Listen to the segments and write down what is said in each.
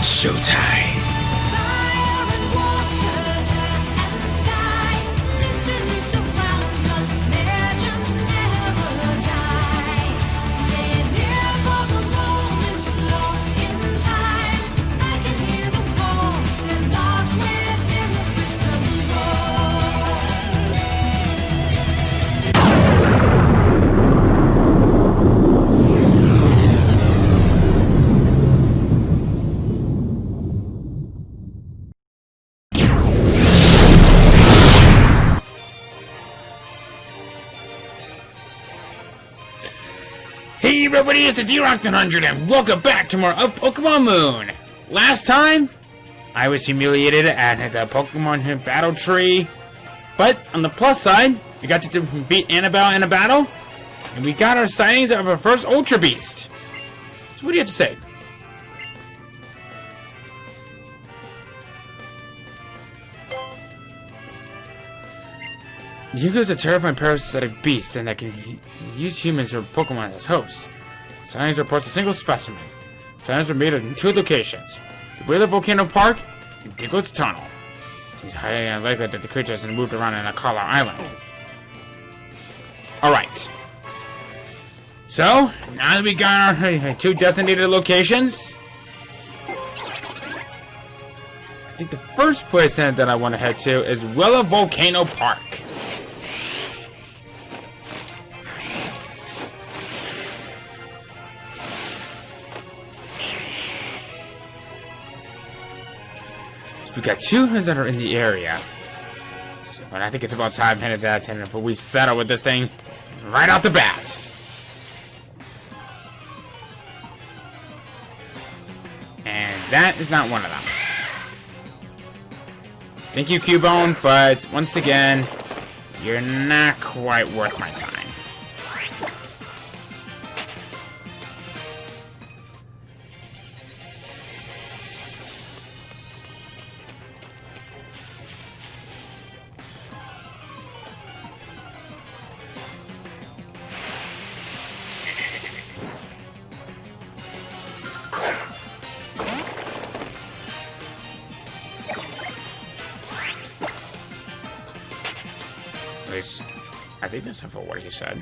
Showtime. Fire and water, earth and the sky, mysteries surround us, legends never die. They're there for the moment, lost in time. I can hear them call, they're locked within the crystal ball. Hey everybody, it's the D-Rock100 and welcome back to more of Pokemon Moon. Last time, I was humiliated at the Pokemon Battle Tree. But on the plus side, we got to beat Annabelle in a battle. And we got our sightings of our first Ultra Beast. So what do you have to say? Yugo's a terrifying parasitic beast and that can use humans or Pokemon as hosts. Sightings reports a single specimen. Sightings are made in two locations. The Wheeler Volcano Park and Diglett's Tunnel. It's highly unlikely that the creature has moved around in Akala Island. Alright. So, now that we got our two designated locations, I think the first place that I want to head to is Wheeler Volcano Park. We got two that are in the area. So, but I think it's about time before we settle with this thing right off the bat. And that is not one of them. Thank you, Cubone, but once again, you're not quite worth my time. I think that's for what he said.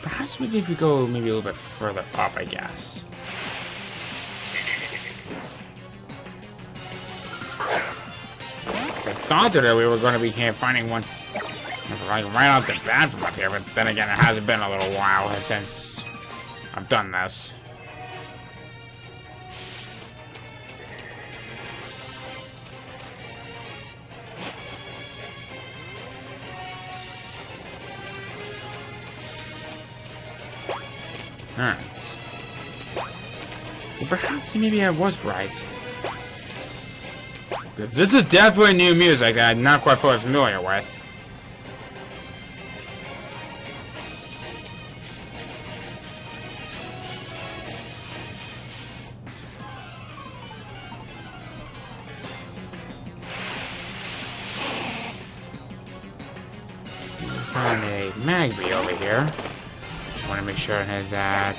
Perhaps maybe if we go maybe a little bit further up, I guess. I thought that we were going to be here finding one like right off the bat from up here, but then again, it hasn't been a little while since I've done this. Alright. Well, perhaps maybe I was right. This is definitely new music that I'm not quite fully familiar with. Found a Magby over here. I want to make sure it has that.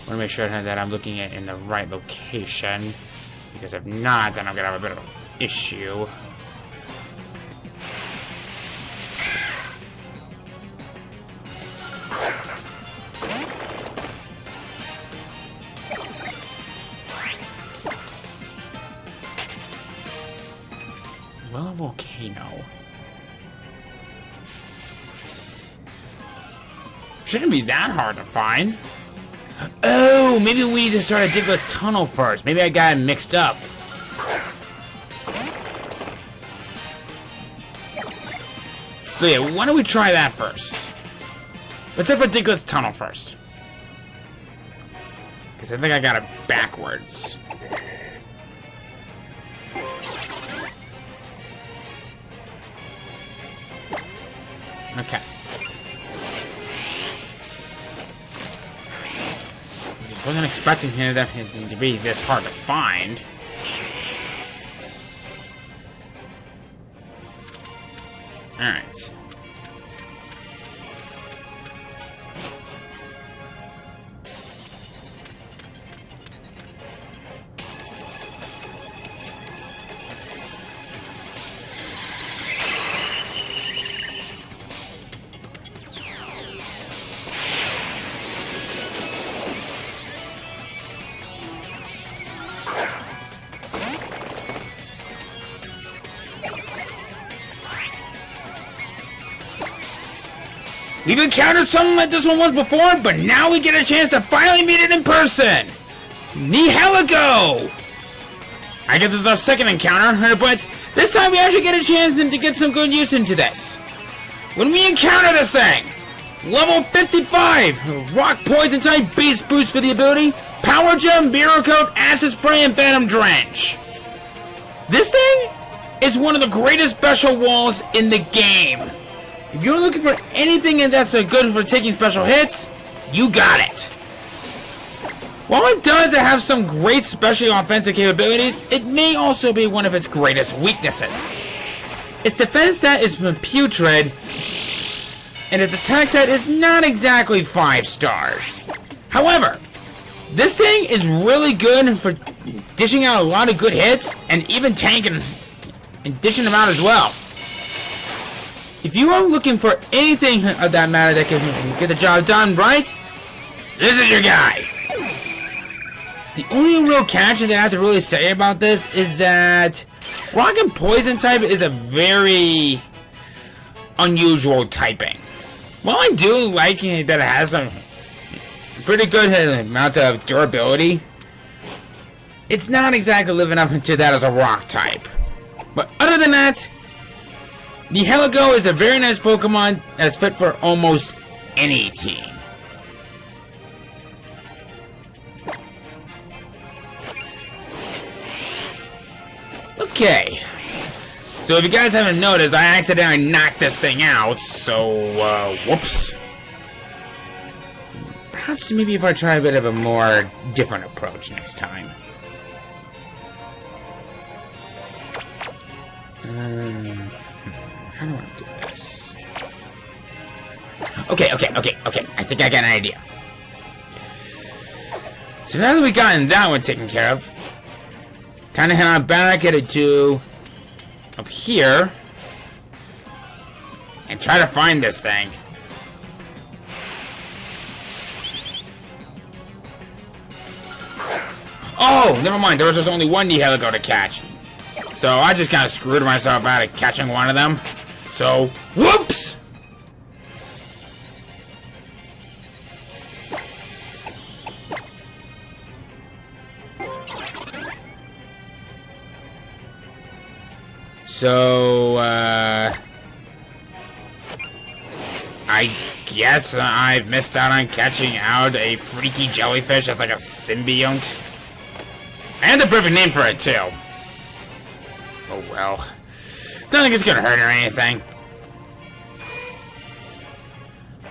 I want to make sure that I'm looking at in the right location. Because if not, then I'm going to have a bit of an issue. Well, a volcano. Shouldn't be that hard to find. Oh, maybe we need to start at Diglett's Tunnel first. Maybe I got it mixed up. So yeah, why don't we try that first? Let's start with Diglett's Tunnel first. Because I think I got it backwards. Okay. Wasn't expecting him to be this hard to find. Alright. We've encountered something like this one once before, but now we get a chance to finally meet it in person! Nihiligo! I guess this is our second encounter, but this time we actually get a chance to get some good use into this. When we encounter this thing, level 55, rock poison type base boost for the ability, power gem, mirror coat, acid spray, and phantom drench. This thing is one of the greatest special walls in the game. If you're looking for anything that's good for taking special hits, you got it. While it does have some great special offensive capabilities, it may also be one of its greatest weaknesses. Its defense stat is putrid, and its attack stat is not exactly 5 stars. However, this thing is really good for dishing out a lot of good hits, and even tanking and dishing them out as well. If you are looking for anything of that matter that can get the job done right, this is your guy. The only real catch that I have to really say about this is that rock and poison type is a very unusual typing. While I do like that it has some pretty good amount of durability, it's not exactly living up to that as a rock type. But other than that, Nihiligo is a very nice Pokemon that's fit for almost any team. Okay. So if you guys haven't noticed, I accidentally knocked this thing out, so, whoops. Perhaps maybe if I try a bit of a more different approach next time. How do I do this? Okay. I think I got an idea. So now that we've gotten that one taken care of, time to head on back, get it to up here, and try to find this thing. Oh, never mind. There was just only one Nihiligo to catch. So I just kind of screwed myself out of catching one of them. So, whoops! So, I guess I've missed out on catching out a freaky jellyfish that's like a symbiote. And the perfect name for it, too. Oh well. Don't think it's gonna hurt or anything.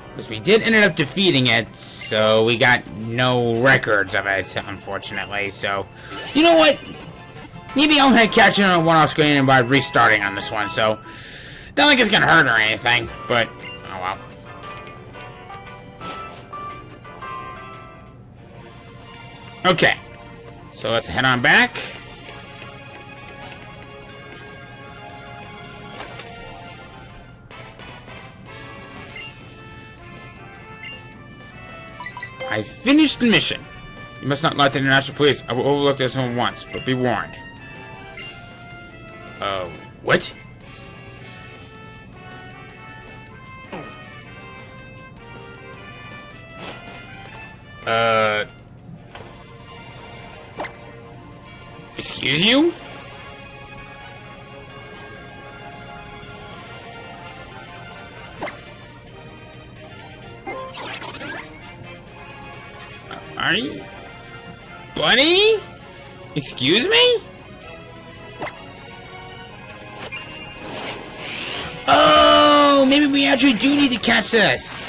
Because we did end up defeating it, so we got no records of it, unfortunately. So, you know what? Maybe I'll catch it on one off screen and by restarting on this one. So, don't think it's gonna hurt or anything, but oh well. Okay, so let's head on back. I finished the mission. You must not lie to the international police. I will overlook this one once, but be warned. What? Excuse you? Are you... Bunny? Excuse me? Oh, maybe we actually do need to catch this.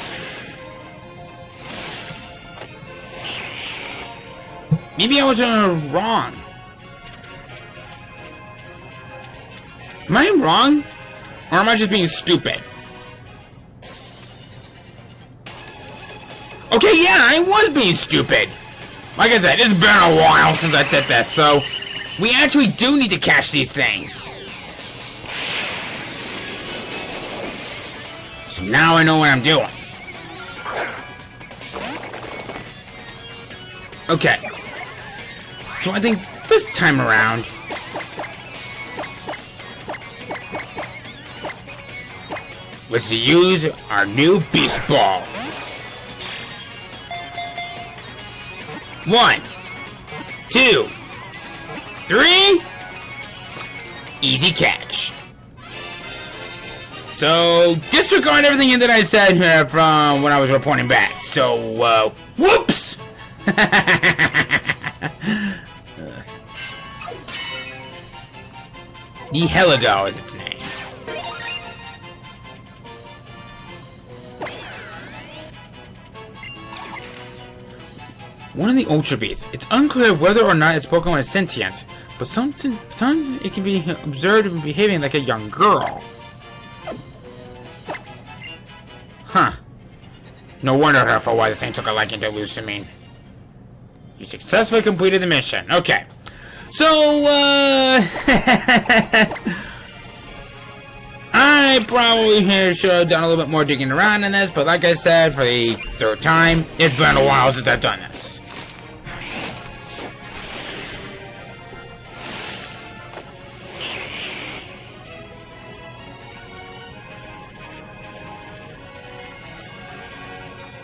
Maybe I was wrong. Am I wrong? Or am I just being stupid? Okay, yeah, I was being stupid. Like I said, it's been a while since I did this, so we actually do need to catch these things. So now I know what I'm doing. Okay. So I think this time around, was to use our new beast ball. 1, 2, 3. Easy catch. So disregard everything that I said here from when I was reporting back. So whoops. The Heligo is its name. One of the Ultra Beasts. It's unclear whether or not its Pokemon is sentient, but sometimes it can be observed behaving like a young girl. Huh. No wonder therefore why this thing took a liking to Lusamine. You successfully completed the mission. Okay. So, I probably should have done a little bit more digging around in this, but like I said, for the third time, it's been a while since I've done this.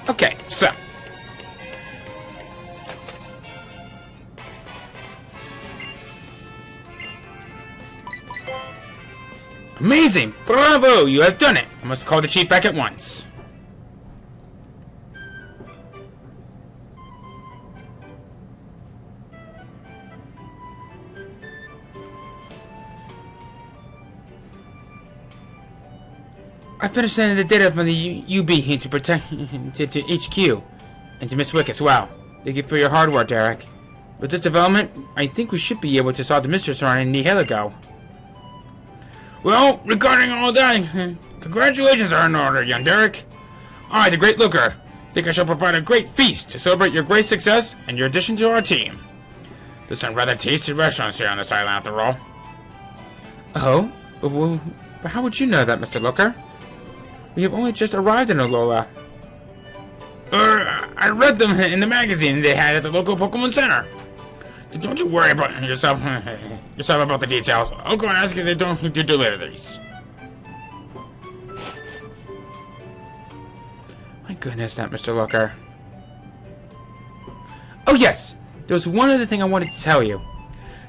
Okay, so. Amazing! Bravo! You have done it! I must call the chief back at once. I finished sending the data from the UB to protect to HQ and to Miss Wick as well. Thank you for your hard work, Derek. With this development, I think we should be able to solve the mystery surrounding the Heligo. Well, regarding all that, congratulations are in order, young Derek. I, the Great Looker, think I shall provide a great feast to celebrate your great success and your addition to our team. There's some rather tasty restaurants here on this island after all. Oh? But how would you know that, Mr. Looker? We have only just arrived in Alola. I read them in the magazine they had at the local Pokemon Center. Don't you worry about yourself about the details. I'll go and ask if they don't deliver these. My goodness, that Mr. Looker. Oh yes, there was one other thing I wanted to tell you.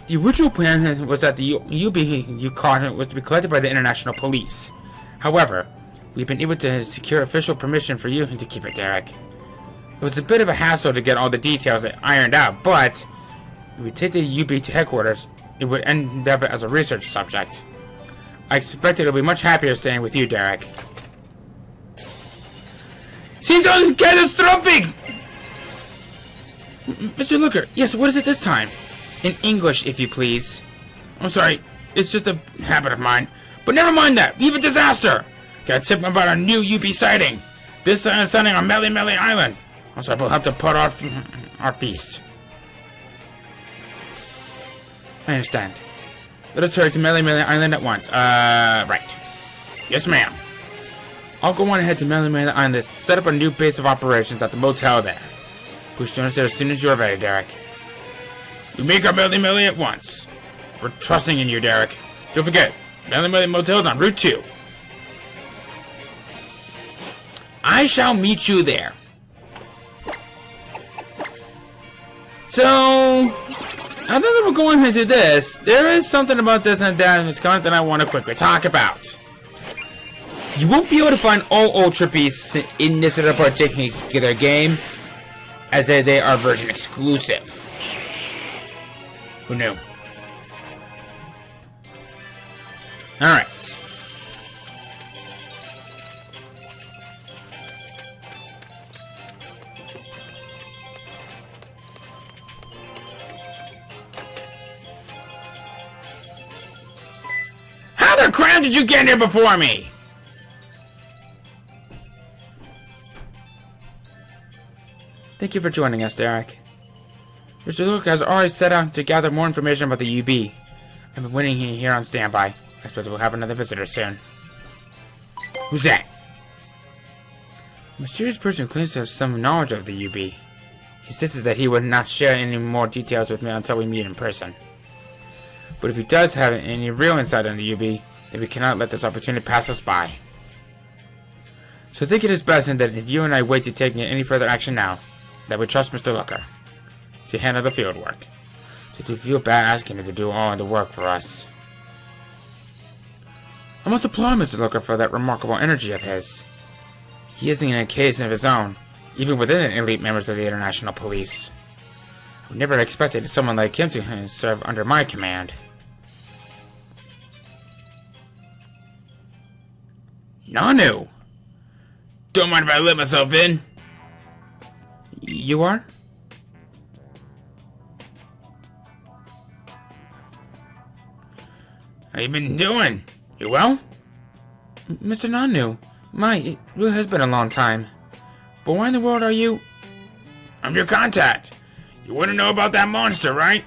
The original plan was that the UB you caught was to be collected by the International Police. However, we've been able to secure official permission for you to keep it, Derek. It was a bit of a hassle to get all the details ironed out, but if we take the UB to headquarters, it would end up as a research subject. I expect it'll be much happier staying with you, Derek. Seems so catastrophic! Mr. Looker, yes, what is it this time? In English, if you please. I'm sorry, it's just a habit of mine. But never mind that, we have a disaster! Got a tip about a new UB sighting. This sighting on Mele Mele Island. I'm sorry, we'll have to put off our feast. I understand. Let us hurry to Mele Mele Island at once. Right. Yes, ma'am. I'll go on ahead to Mele Mele Island to set up a new base of operations at the motel there. Please join us there as soon as you are ready, Derek. We make our Mele Mele at once. We're trusting in you, Derek. Don't forget, Mele Mele Motel is on Route 2. I shall meet you there. So, now that we're going into this, there is something about this and that in this comment that I want to quickly talk about. You won't be able to find all Ultra Beasts in this particular game, as they are version exclusive. Who knew? Alright. Whatever crap did you get in here before me? Thank you for joining us, Derek. Mr. Luke has already set out to gather more information about the UB. I've been waiting here on standby. I expect we'll have another visitor soon. Who's that? A mysterious person claims to have some knowledge of the UB. He insisted that he would not share any more details with me until we meet in person. But if he does have any real insight on the UB, then we cannot let this opportunity pass us by. So I think it is best that if you and I wait to take any further action now, that we trust Mr. Looker to handle the field work. So we feel bad asking him to do all the work for us. I must applaud Mr. Looker for that remarkable energy of his. He is in a case of his own, even within the elite members of the International Police. I would never expected someone like him to serve under my command. Nanu! Don't mind if I let myself in. You are? How you been doing? You well? Mr. Nanu, it really has been a long time. But why in the world are you... I'm your contact. You want to know about that monster, right?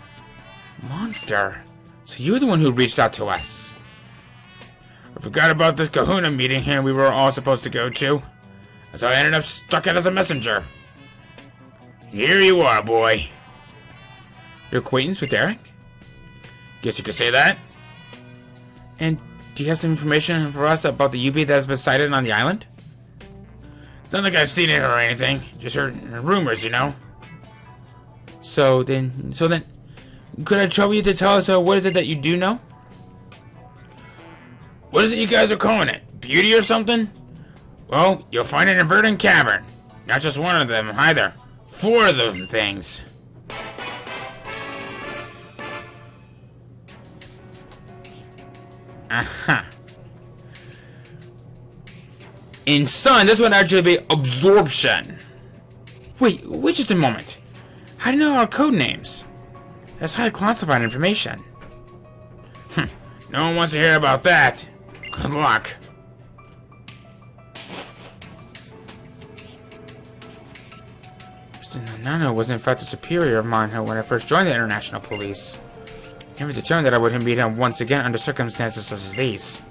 Monster? So you're the one who reached out to us. I forgot about this kahuna meeting here we were all supposed to go to. So I ended up stuck in as a messenger. Here you are, boy. Your acquaintance with Derek? Guess you could say that. And do you have some information for us about the UB that has been sighted on the island? It's not like I've seen it or anything. Just heard rumors, you know. So then, could I trouble you to tell us what is it that you do know? What is it you guys are calling it? Beauty or something? Well, you'll find it in Verdant Cavern. Not just one of them, either. 4 of them things. Aha. In Sun, this would actually be absorption. Wait just a moment. How do you know our code names? That's highly classified information. No one wants to hear about that. Good luck. Mr. Nano was in fact a superior of mine when I first joined the International Police. I never determined that I would meet him once again under circumstances such as these.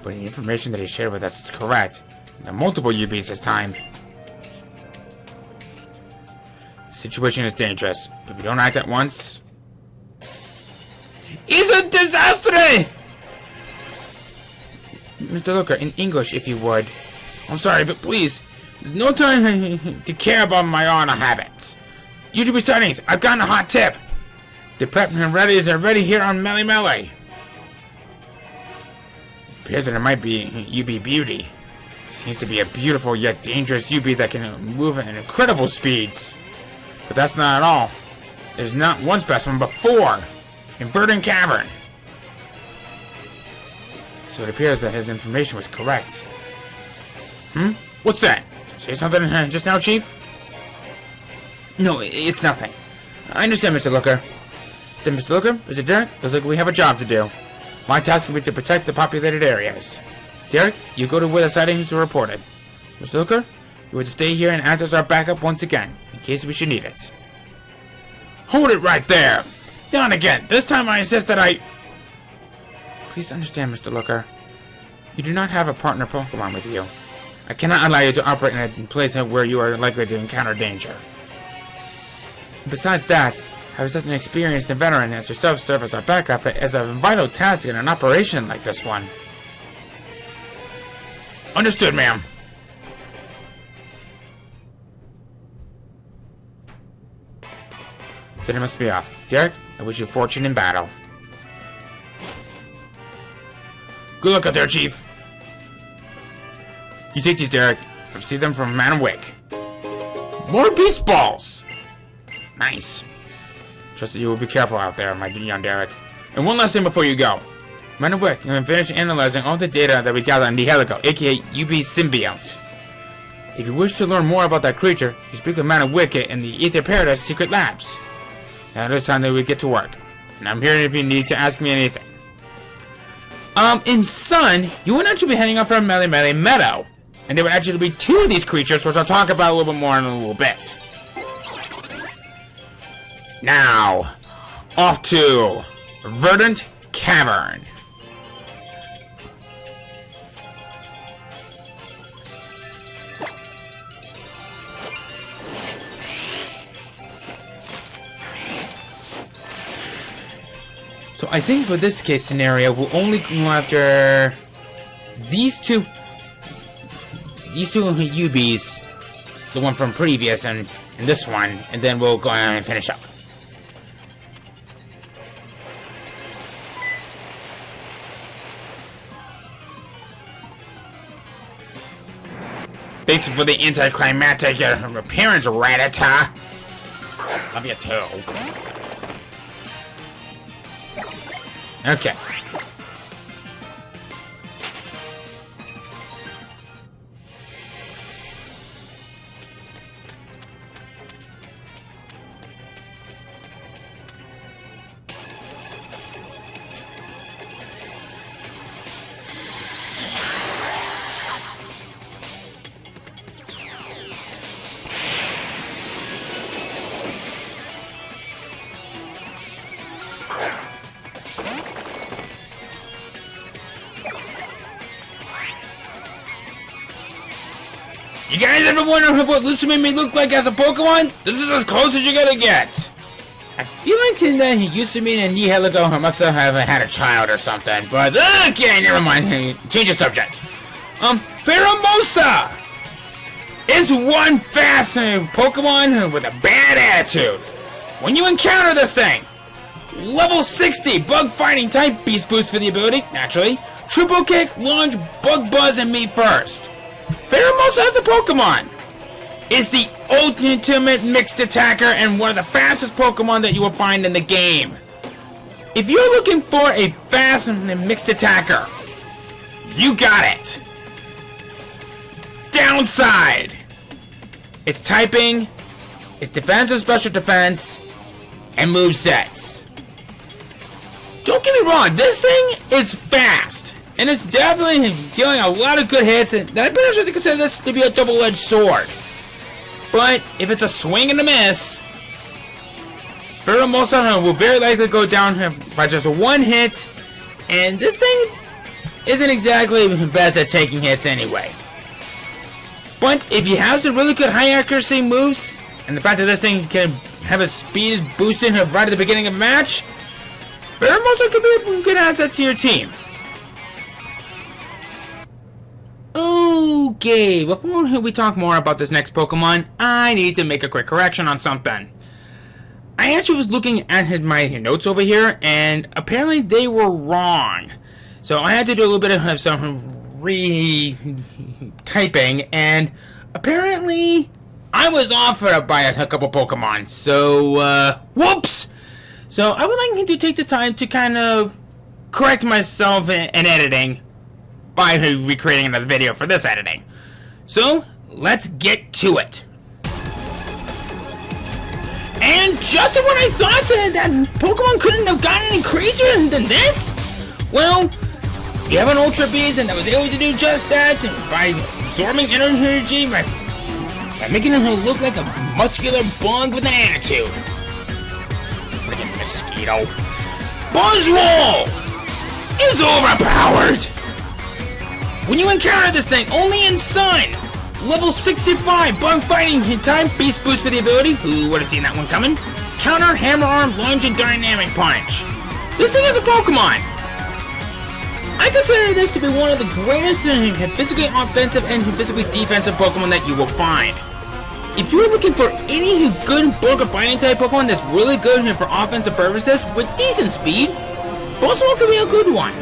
But the information that he shared with us is correct. There are multiple UBs this time. The situation is dangerous. If we don't act at once... It's a disaster! Mr. Looker, in English, if you would. I'm sorry, but please, there's no time to care about my honor habits. UB sightings, I've gotten a hot tip. The prep and readies are ready here on Mele Mele. Appears that it might be UB Beauty. Seems to be a beautiful yet dangerous UB that can move at incredible speeds. But that's not all. There's not one specimen, but 4 in Verdant Cavern. So it appears that his information was correct. What's that? Say something just now, Chief? No, it's nothing. I understand, Mr. Looker. Then, Mr. Looker, Mr. Derek, looks like we have a job to do. My task will be to protect the populated areas. Derek, you go to where the sightings are reported. Mr. Looker, you are to stay here and act as our backup once again, in case we should need it. Hold it right there! Not again! This time I insist that I... Please understand, Mr. Looker. You do not have a partner Pokemon with you. I cannot allow you to operate in a place where you are likely to encounter danger. Besides that, having such an experienced and veteran as yourself serve as our backup is a vital task in an operation like this one. Understood, ma'am. Then it must be off. Derek, I wish you fortune in battle. Good luck out there, Chief. You take these, Derek. I've received them from Manawick. More beast balls! Nice. Trust that you will be careful out there, my young Derek. And one last thing before you go. Manawick, you can finish analyzing all the data that we gather on the Helico, aka UB Symbiote. If you wish to learn more about that creature, you speak with Manawick in the Ether Paradise Secret Labs. Now it is time that we get to work. And I'm here if you need to ask me anything. In Sun, you would actually be heading off from Melee Meadow. And there would actually be 2 of these creatures, which I'll talk about a little bit more in a little bit. Now, off to Verdant Cavern. So I think for this case scenario, we'll only go after these two UBs, the one from previous and this one, and then we'll go ahead and finish up. Thanks for the anticlimactic appearance, Rattata. Love you too. Okay. You guys ever wonder what Lucime may look like as a Pokemon? This is as close as you're gonna get. I feel like that Lucime and Nihilego must have had a child or something, but okay, never mind. Change the subject. Pheromosa is one fast Pokemon with a bad attitude. When you encounter this thing, level 60 bug fighting type, beast boost for the ability, naturally. Triple kick, lunge, bug buzz, and meet first. Pheromosa as a Pokemon is the ultimate mixed attacker and one of the fastest Pokemon that you will find in the game. If you're looking for a fast mixed attacker, you got it. Downside: its typing, its defensive special defense, and movesets. Don't get me wrong, this thing is fast. And it's definitely dealing a lot of good hits, and I actually consider this to be a double-edged sword. But if it's a swing and a miss, Pheromosa will very likely go down by just one hit, and this thing isn't exactly best at taking hits anyway. But if you have some really good high accuracy moves, and the fact that this thing can have its speed boosted right at the beginning of a match, Pheromosa could be a good asset to your team. Okay, before we talk more about this next Pokemon, I need to make a quick correction on something. I actually was looking at my notes over here, and apparently they were wrong. So I had to do a little bit of some re-typing, and apparently I was off by a couple Pokemon. So, whoops! So I would like to take this time to kind of correct myself in editing by recreating another video for this editing. So, let's get to it. And just when I thought that Pokemon couldn't have gotten any crazier than this, well, you have an Ultra Beast and that was able to do just that by absorbing energy, by making him look like a muscular bug with an attitude. Friggin' mosquito. Buzzwole is overpowered! When you encounter this thing, only in Sun, level 65, bug fighting type, beast boost for the ability, who would have seen that one coming, counter, hammer arm, lunge, and dynamic punch. This thing is a Pokemon. I consider this to be one of the greatest physically offensive and physically defensive Pokemon that you will find. If you're looking for any good bug fighting type Pokemon that's really good for offensive purposes with decent speed, Buzzwole could be a good one.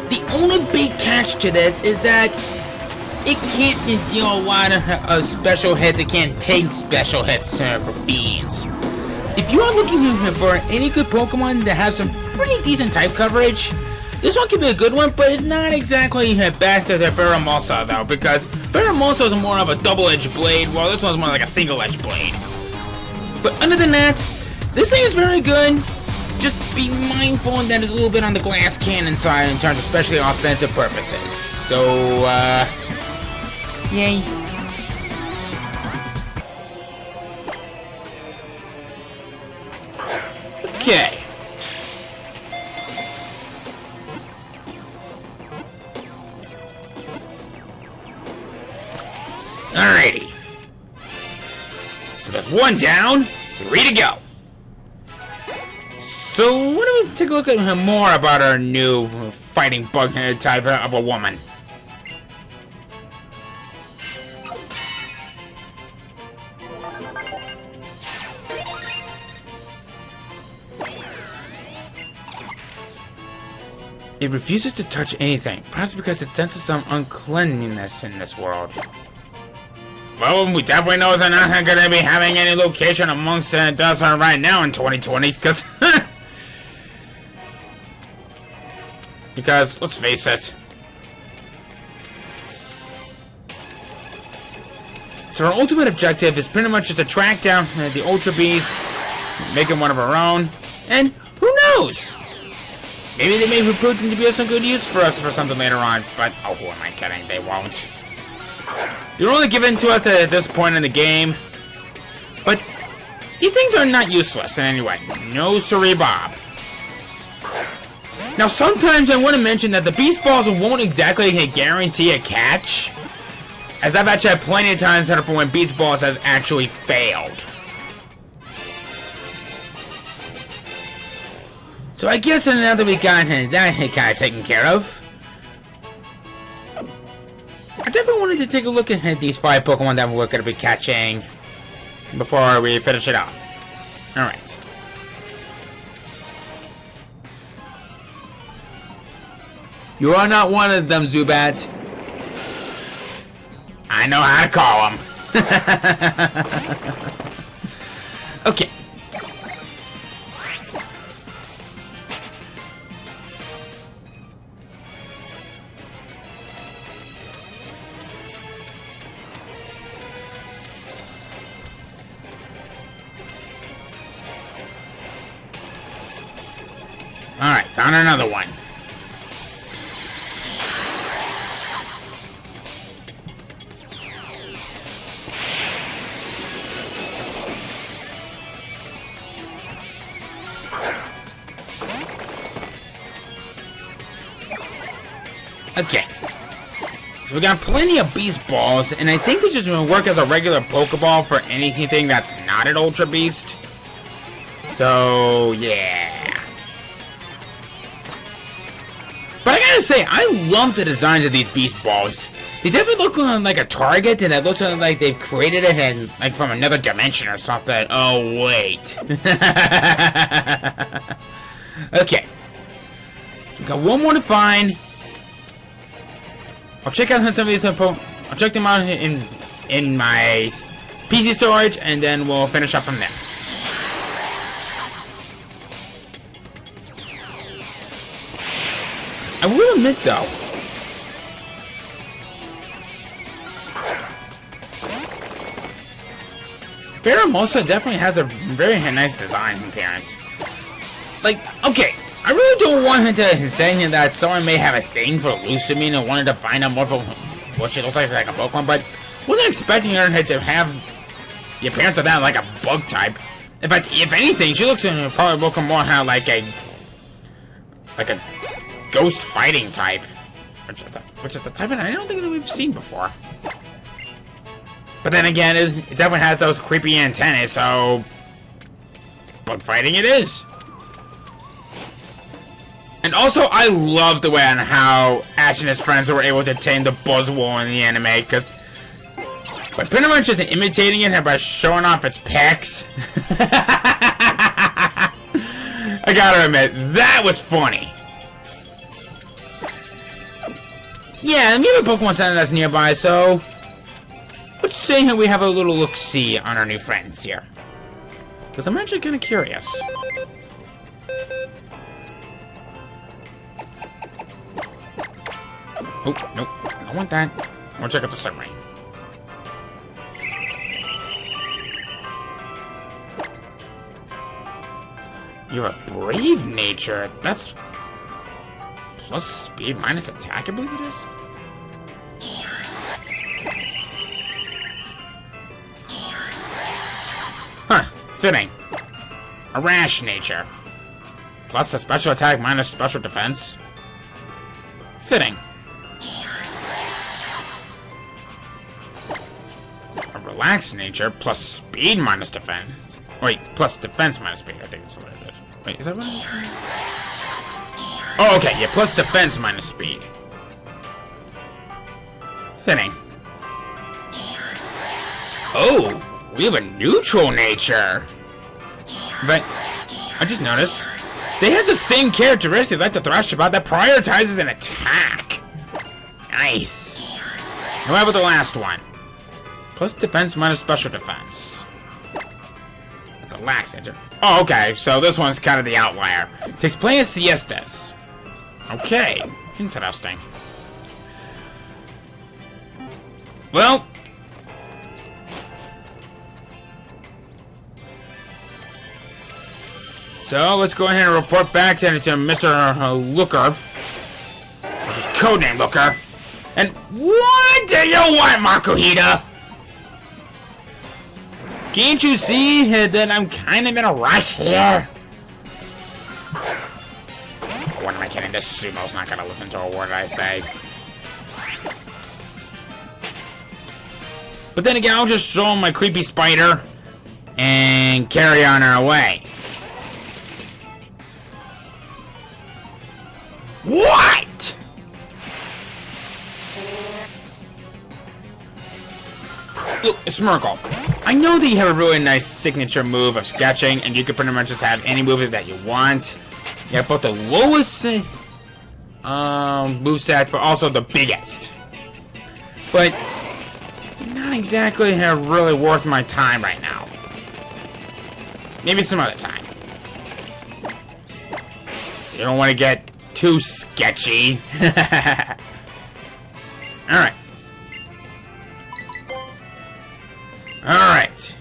The only big catch to this is that it can't deal a lot of special hits. It can't take special hits for beans. If you are looking for any good Pokemon that has some pretty decent type coverage, this one could be a good one, but it's not exactly back to the Pheromosa though, because Pheromosa is more of a double-edged blade, while this one's more like a single-edged blade. But other than that, this thing is very good. just be mindful that there's a little bit on the glass cannon side in terms of especially offensive purposes. So, yay. Okay. Alrighty. So that's 1 down, 3 to go. So why don't we take a look at more about our new fighting bug type of a woman. It refuses to touch anything, perhaps because it senses some uncleanliness in this world. Well, we definitely know they're not going to be having any location amongst the desert right now in 2020, because... because, let's face it. So our ultimate objective is pretty much just to track down the Ultra Beasts, make them one of our own, and who knows? Maybe they may be proving to be of some good use for us for something later on, but oh, who am I kidding? They won't. They're only given to us at this point in the game, but these things are not useless in any way. No siree, Bob. Now, sometimes I want to mention that the Beast Balls won't exactly guarantee a catch, as I've actually had plenty of times for when Beast Balls has actually failed. So I guess now that we got that kind of taken care of, I definitely wanted to take a look at these 5 Pokemon that we're going to be catching before we finish it off. Alright. You are not one of them, Zubat. I know how to call them. Okay. Alright, found another one. Okay. So we got plenty of Beast Balls, and I think they're just going to work as a regular Pokeball for anything that's not an Ultra Beast. So, yeah. But I gotta say, I love the designs of these Beast Balls. They definitely look like a target, and it looks like they've created it in, like from another dimension or something. Oh, wait. Okay. We got one more to find. I'll check out some of these. I'll check them out in my PC storage, and then we'll finish up from there. I will admit, though, Veramosa definitely has a very nice design appearance. Like, okay, I really don't want him to say that someone may have a thing for Lusamine and wanted to find out more for what she looks like a Pokemon, but wasn't expecting her to have the appearance of that like a bug type. In fact, if anything, she looks probably looking more like a ghost fighting type, which is a type that I don't think that we've seen before. But then again, it definitely has those creepy antennae, so bug fighting it is. And also, I love the way on how Ash and his friends were able to tame the Buzzwole in the anime, because by pretty much just imitating it and by showing off its pecs, I gotta admit, that was funny. Yeah, and we have a Pokemon Center that's nearby, so let's see how we have a little look-see on our new friends here. Because I'm actually kind of curious. Oh, nope. I don't want that. I want to check out the submarine. You have a brave nature. That's plus speed minus attack, I believe it is. Huh, fitting. A rash nature. Plus a special attack minus special defense. Fitting. A relaxed nature plus speed minus defense. Wait, plus defense minus speed, I think that's what it is. Wait, is that what it is? Oh, okay, yeah, plus defense minus speed. Fitting. Oh, we have a neutral nature. But I just noticed they have the same characteristics like the Thrashbot that prioritizes an attack. Nice. And what about the last one? Plus defense minus special defense. It's a lax nature. Oh, okay, so this one's kind of the outlier. Takes place in siestas. Okay, interesting. Well, so let's go ahead and report back to Mr. Looker, which is codename Looker. And what do you want, Makuhita? Can't you see that I'm kind of in a rush here? What am I kidding? This sumo's not gonna listen to a word I say. But then again, I'll just show him my creepy spider and carry on our way. What? Look, Smirkle. I know that you have a really nice signature move of sketching, and you can pretty much just have any move that you want. You have both the lowest moveset, but also the biggest. But not exactly really worth my time right now. Maybe some other time. You don't want to get too sketchy. Alright. Alright.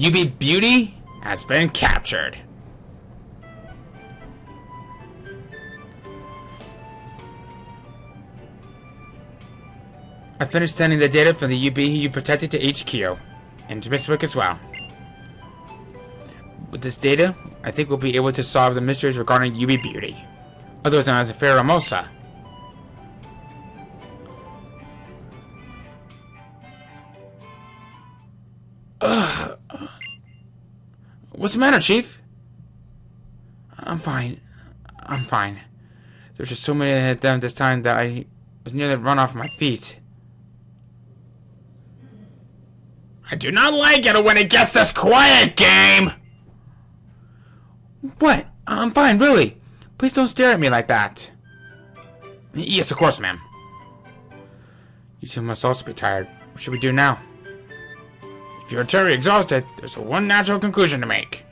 UB Beauty has been captured. I finished sending the data from the UB you protected to HQ, and to Mistwick as well. With this data, I think we'll be able to solve the mysteries regarding UB Beauty, otherwise known as Ferramosa. What's the matter, Chief? I'm fine. I'm fine. There's just so many of them this time that I was nearly run off my feet. I do not like it when it gets this quiet, game! What? I'm fine, really. Please don't stare at me like that. Yes, of course, ma'am. You two must also be tired. What should we do now? If you're terribly exhausted, there's one natural conclusion to make.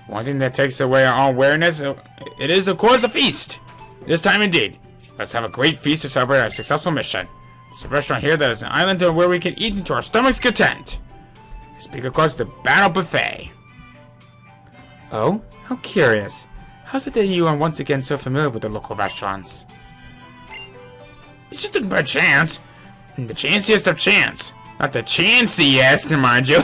The one thing that takes away our awareness, it is, of course, a feast. This time, indeed. Let's have a great feast to celebrate our successful mission. There's a restaurant here that is an island where we can eat to our stomach's content. I speak, of course, the Battle Buffet. Oh? How curious. How's it that you are once again so familiar with the local restaurants? It's just a mere chance. And the chanciest of chance. Not the chanciest, mind you.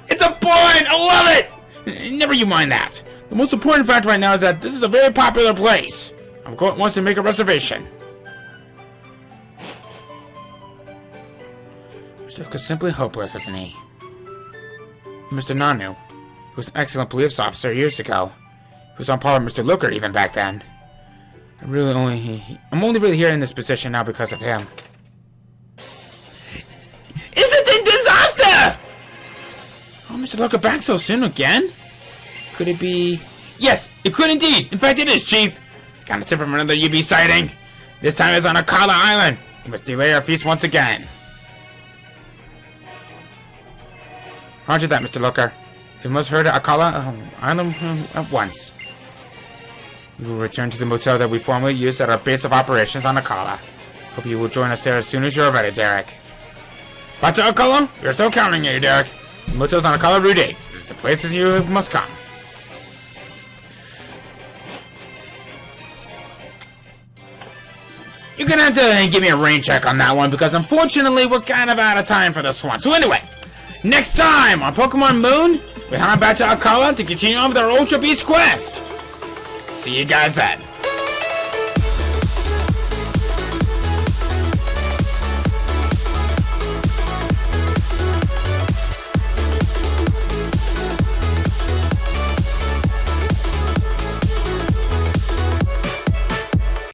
It's a point! I love it! Never you mind that. The most important fact right now is that this is a very popular place. I'm going wants to make a reservation. Mr. Luke is simply hopeless, isn't he? Mr. Nanu, who was an excellent police officer years ago. He was on par with Mr. Looker even back then. I'm only really here in this position now because of him. Is it a disaster? Oh, Mr. Looker back so soon again? Could it be? Yes, it could indeed. In fact, it is, Chief. Got a tip from another UB sighting. This time it's on Akala Island. We must delay our feast once again. Roger that, Mr. Looker. We must hurry to Akala Island at once. We will return to the motel that we formerly used at our base of operations on Akala. Hope you will join us there as soon as you're ready, Derek. Battle Akala, we're still counting you, Derek. Muto's on Akala Route 8. This is the places you must come. You're gonna have to give me a rain check on that one because unfortunately we're kind of out of time for this one. So anyway, next time on Pokemon Moon, we head back to Akala to continue on with our Ultra Beast quest. See you guys then.